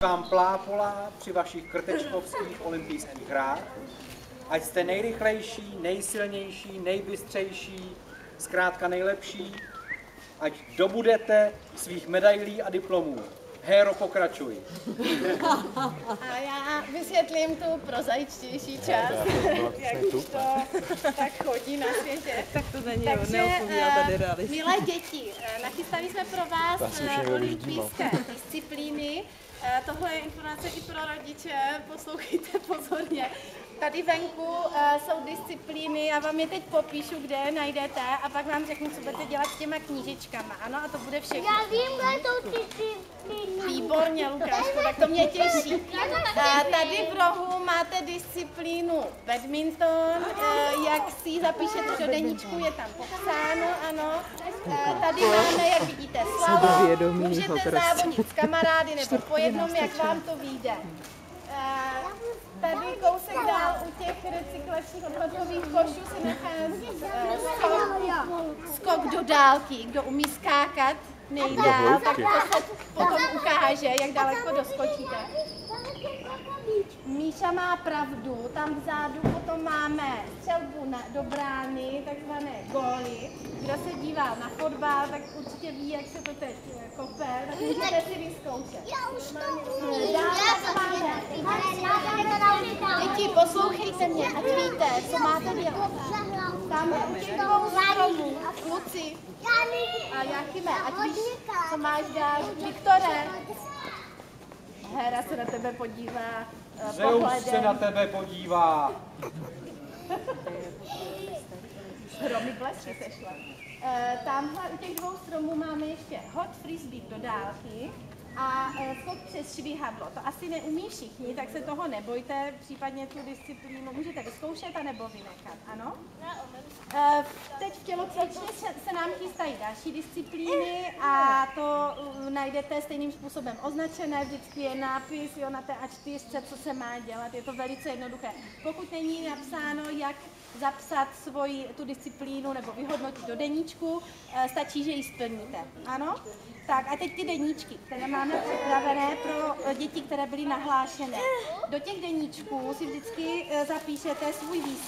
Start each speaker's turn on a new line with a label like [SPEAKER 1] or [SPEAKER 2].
[SPEAKER 1] Vám plápola při vašich krtečkovských olympijských hrách, ať jste nejrychlejší, nejsilnější, nejbystřejší, zkrátka nejlepší, ať dobudete svých medailí a diplomů. Héro, pokračuj.
[SPEAKER 2] A já vysvětlím tu prozaičtější část, jak už to tak chodí na světě.
[SPEAKER 3] Tak to není
[SPEAKER 2] Takže, milé děti, nachystali jsme pro vás olympijské disciplíny. Tohle je informace i pro rodiče, poslouchejte pozorně. Tady venku jsou disciplíny, já vám je teď popíšu, kde je najdete a pak vám řeknu, co budete dělat s těma knížečkama, ano, a to bude všechno.
[SPEAKER 4] Já vím, kde jsou disciplíny.
[SPEAKER 2] Výborně, Lukášku, tak to mě těší. Tady v rohu máte disciplínu badminton, jak si ji zapíšete do deníčku, je tam popsáno, ano. Tady máme, jak vidíte, slalom, můžete závodit s kamarády nebo po jednom, jak vám to vyjde. Tady kousek dál u těch recyklačních odpadových košů se nachází skok do dálky. Kdo umí skákat nejdál, tak to se potom ukáže, jak daleko doskočíte. Míša má pravdu, tam vzadu potom máme střelbu do brány, takzvané góly. Kdo se díval na fotbal, tak určitě ví, jak se to teď kope, tak můžete si vyzkoušet. Děti, poslouchejte mě, ať víte, co máte dělat. Tam je u těch dvou stromů, kluci a Jáchyme, ať víš, co máš dál. Viktore, Hera se na tebe podívá pohledem.
[SPEAKER 1] Zeus se na tebe podívá.
[SPEAKER 2] Hromy blesky sešla. Tamhle u těch dvou stromů máme ještě hod frisbee do dálky a skok přes švihadlo. To asi neumí všichni, tak se toho nebojte, případně tu disciplínu můžete vyzkoušet anebo vynechat, ano? Teď v tělocvičně se nám chystají další disciplíny a to najdete stejným způsobem označené, vždycky je nápis na té A4, co se má dělat, je to velice jednoduché. Pokud není napsáno, jak zapsat tu disciplínu nebo vyhodnotit do deníčku, stačí, že ji splníte, ano? Tak a teď ty deníčky, které máme připravené pro děti, které byly nahlášené. Do těch deníčků si vždycky zapíšete svůj výsledek.